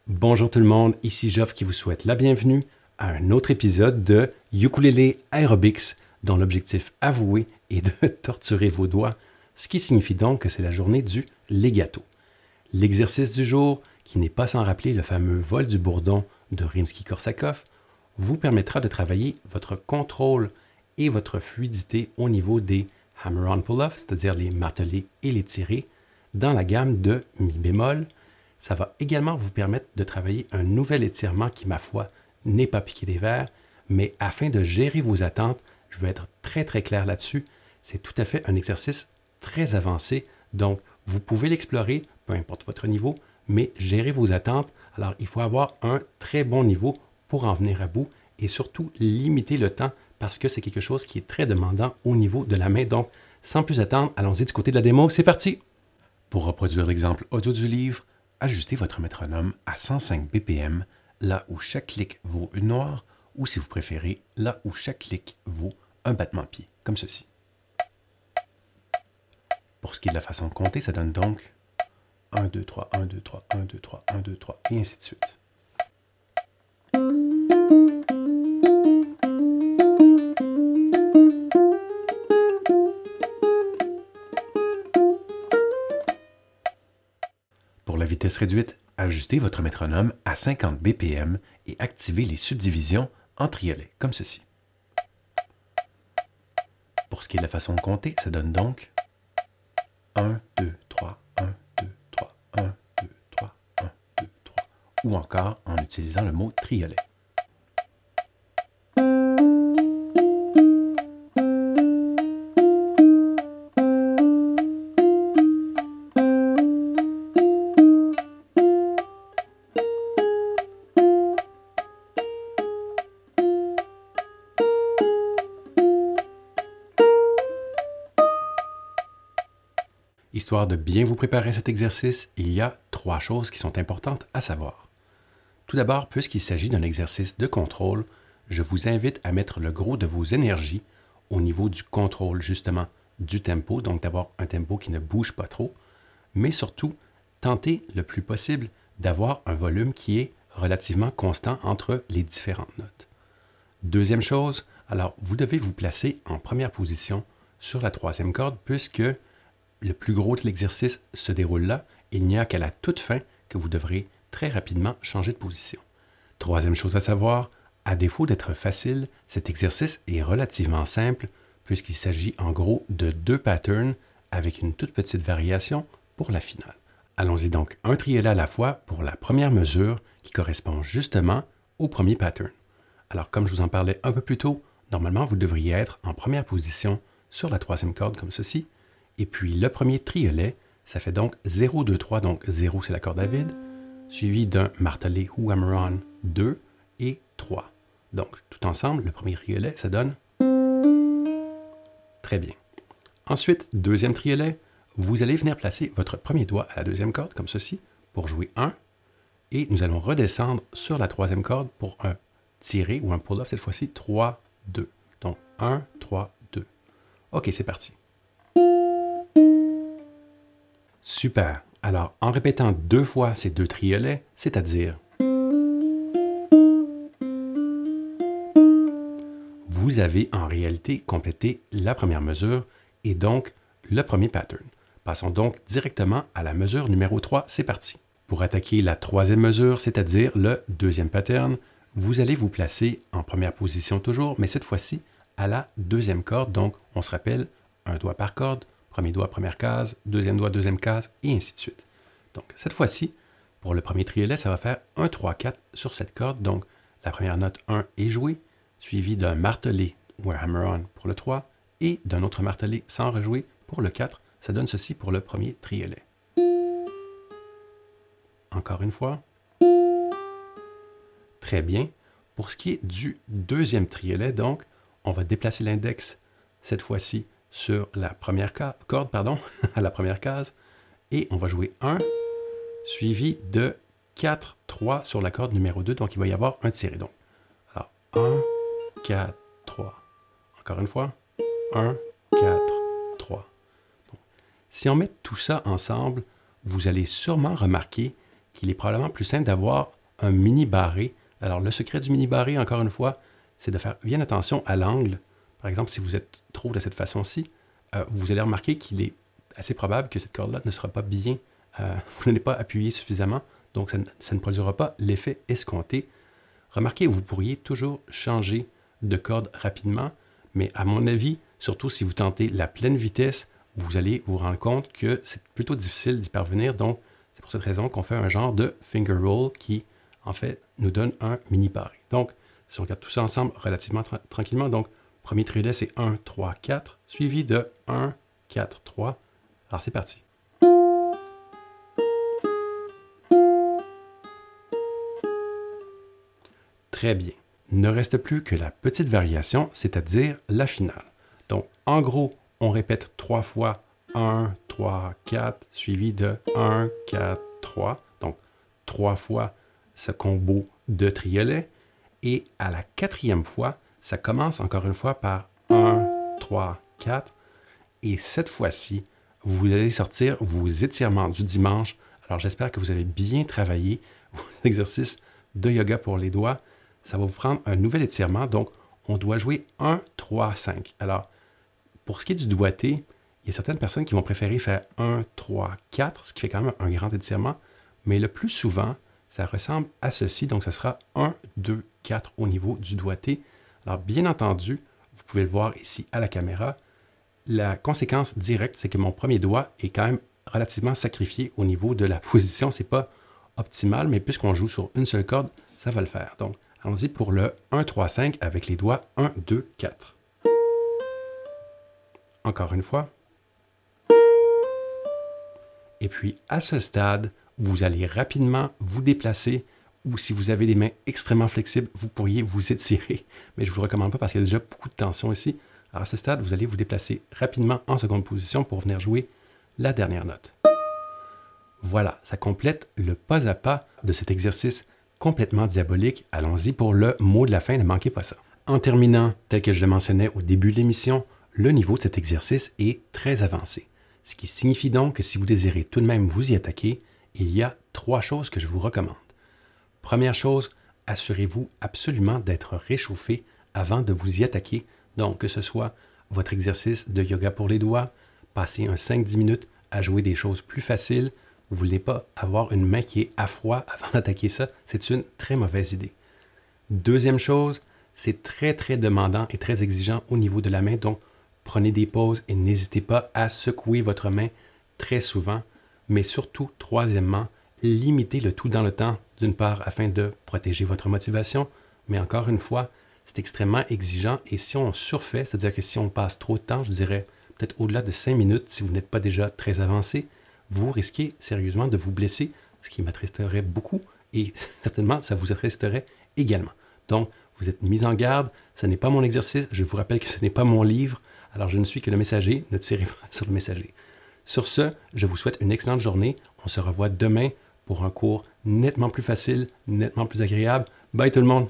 Bonjour tout le monde, ici Geoff qui vous souhaite la bienvenue à un autre épisode de Ukulele Aerobics dont l'objectif avoué est de torturer vos doigts, ce qui signifie donc que c'est la journée du legato. L'exercice du jour, qui n'est pas sans rappeler le fameux vol du bourdon de Rimsky-Korsakov, vous permettra de travailler votre contrôle et votre fluidité au niveau des hammer-on pull-off, c'est-à-dire les martelés et les tirés, dans la gamme de mi bémol. Ça va également vous permettre de travailler un nouvel étirement qui, ma foi, n'est pas piqué des verres, mais afin de gérer vos attentes, je veux être très clair là-dessus, c'est tout à fait un exercice très avancé, donc vous pouvez l'explorer, peu importe votre niveau, mais gérer vos attentes, alors il faut avoir un très bon niveau pour en venir à bout et surtout limiter le temps parce que c'est quelque chose qui est très demandant au niveau de la main. Donc, sans plus attendre, allons-y du côté de la démo, c'est parti! Pour reproduire l'exemple audio du livre, ajustez votre métronome à 105 BPM, là où chaque clic vaut une noire, ou si vous préférez, là où chaque clic vaut un battement-pied, comme ceci. Pour ce qui est de la façon de compter, ça donne donc 1, 2, 3, 1, 2, 3, 1, 2, 3, 1, 2, 3, et ainsi de suite. Pour la vitesse réduite, ajustez votre métronome à 50 BPM et activez les subdivisions en triolets, comme ceci. Pour ce qui est de la façon de compter, ça donne donc 1, 2, 3, 1, 2, 3, 1, 2, 3, 1, 2, 3, ou encore en utilisant le mot triolet. Histoire de bien vous préparer à cet exercice, il y a 3 choses qui sont importantes à savoir. Tout d'abord, puisqu'il s'agit d'un exercice de contrôle, je vous invite à mettre le gros de vos énergies au niveau du contrôle, justement, du tempo, donc d'avoir un tempo qui ne bouge pas trop, mais surtout, tentez le plus possible d'avoir un volume qui est relativement constant entre les différentes notes. Deuxième chose, alors vous devez vous placer en première position sur la 3e corde, puisque le plus gros de l'exercice se déroule là. Il n'y a qu'à la toute fin que vous devrez très rapidement changer de position. Troisième chose à savoir, à défaut d'être facile, cet exercice est relativement simple puisqu'il s'agit en gros de 2 patterns avec une toute petite variation pour la finale. Allons-y donc un triolet à la fois pour la première mesure qui correspond justement au premier pattern. Alors comme je vous en parlais un peu plus tôt, normalement vous devriez être en première position sur la 3e corde comme ceci. Et puis le premier triolet, ça fait donc 0, 2, 3, donc 0 c'est la corde à vide, suivi d'un martelé ou hammer-on 2 et 3. Donc tout ensemble, le premier triolet, ça donne très bien. Ensuite, deuxième triolet, vous allez venir placer votre premier doigt à la 2e corde, comme ceci, pour jouer 1, et nous allons redescendre sur la 3e corde pour un tiré ou un pull-off, cette fois-ci 3, 2. Donc 1, 3, 2. OK, c'est parti. Super. Alors, en répétant 2 fois ces 2 triolets, c'est-à-dire vous avez en réalité complété la première mesure et donc le premier pattern. Passons donc directement à la mesure numéro 3, c'est parti. Pour attaquer la 3e mesure, c'est-à-dire le 2e pattern, vous allez vous placer en première position toujours, mais cette fois-ci à la 2e corde, donc on se rappelle un doigt par corde, premier doigt, première case, deuxième doigt, deuxième case, et ainsi de suite. Donc, cette fois-ci, pour le premier triolet, ça va faire 1, 3, 4 sur cette corde. Donc, la première note 1 est jouée, suivie d'un martelé ou un hammer-on pour le 3, et d'un autre martelé sans rejouer pour le 4. Ça donne ceci pour le premier triolet. Encore une fois. Très bien. Pour ce qui est du 2e triolet, donc, on va déplacer l'index, cette fois-ci, sur la première corde, à la première case, et on va jouer 1, suivi de 4, 3 sur la corde numéro 2, donc il va y avoir un tiré. Donc, alors 1, 4, 3. Encore une fois, 1, 4, 3. Donc, si on met tout ça ensemble, vous allez sûrement remarquer qu'il est probablement plus simple d'avoir un mini barré. Alors, le secret du mini barré, encore une fois, c'est de faire bien attention à l'angle. Par exemple, si vous êtes trop de cette façon-ci, vous allez remarquer qu'il est assez probable que cette corde-là ne sera pas bien, vous n'allez pas appuyer suffisamment, donc ça ne produira pas l'effet escompté. Remarquez, vous pourriez toujours changer de corde rapidement, mais à mon avis, surtout si vous tentez la pleine vitesse, vous allez vous rendre compte que c'est plutôt difficile d'y parvenir. Donc, c'est pour cette raison qu'on fait un genre de finger roll qui, en fait, nous donne un mini barré. Donc, si on regarde tout ça ensemble relativement tranquillement, donc, premier trillet, c'est 1, 3, 4, suivi de 1, 4, 3. Alors, c'est parti. Très bien. Ne reste plus que la petite variation, c'est-à-dire la finale. Donc, en gros, on répète 3 fois 1, 3, 4, suivi de 1, 4, 3. Donc, 3 fois ce combo de triolets. Et à la 4e fois, ça commence encore une fois par 1, 3, 4. Et cette fois-ci, vous allez sortir vos étirements du dimanche. Alors, j'espère que vous avez bien travaillé vos exercices de yoga pour les doigts. Ça va vous prendre un nouvel étirement. Donc, on doit jouer 1, 3, 5. Alors, pour ce qui est du doigté, il y a certaines personnes qui vont préférer faire 1, 3, 4, ce qui fait quand même un grand étirement. Mais le plus souvent, ça ressemble à ceci. Donc, ça sera 1, 2, 4 au niveau du doigté. Alors, bien entendu, vous pouvez le voir ici à la caméra. La conséquence directe, c'est que mon premier doigt est quand même relativement sacrifié au niveau de la position. Ce n'est pas optimal, mais puisqu'on joue sur une seule corde, ça va le faire. Donc, allons-y pour le 1, 3, 5 avec les doigts 1, 2, 4. Encore une fois. Et puis, à ce stade, vous allez rapidement vous déplacer ou si vous avez des mains extrêmement flexibles, vous pourriez vous étirer. Mais je ne vous le recommande pas parce qu'il y a déjà beaucoup de tension ici. Alors, à ce stade, vous allez vous déplacer rapidement en seconde position pour venir jouer la dernière note. Voilà, ça complète le pas à pas de cet exercice complètement diabolique. Allons-y pour le mot de la fin, ne manquez pas ça. En terminant, tel que je le mentionnais au début de l'émission, le niveau de cet exercice est très avancé. Ce qui signifie donc que si vous désirez tout de même vous y attaquer, il y a 3 choses que je vous recommande. Première chose, assurez-vous absolument d'être réchauffé avant de vous y attaquer. Donc, que ce soit votre exercice de yoga pour les doigts, passer un 5-10 minutes à jouer des choses plus faciles, vous ne voulez pas avoir une main qui est à froid avant d'attaquer ça, c'est une très mauvaise idée. Deuxième chose, c'est très demandant et très exigeant au niveau de la main, donc prenez des pauses et n'hésitez pas à secouer votre main très souvent, mais surtout, troisièmement, limitez le tout dans le temps, d'une part afin de protéger votre motivation, mais encore une fois, c'est extrêmement exigeant et si on surfait, c'est-à-dire que si on passe trop de temps, je dirais peut-être au-delà de 5 minutes, si vous n'êtes pas déjà très avancé, vous risquez sérieusement de vous blesser, ce qui m'attristerait beaucoup et certainement ça vous attristerait également. Donc, vous êtes mis en garde, ce n'est pas mon exercice, je vous rappelle que ce n'est pas mon livre, alors je ne suis que le messager, ne tirez pas sur le messager. Sur ce, je vous souhaite une excellente journée, on se revoit demain pour un cours nettement plus facile, nettement plus agréable. Bye tout le monde!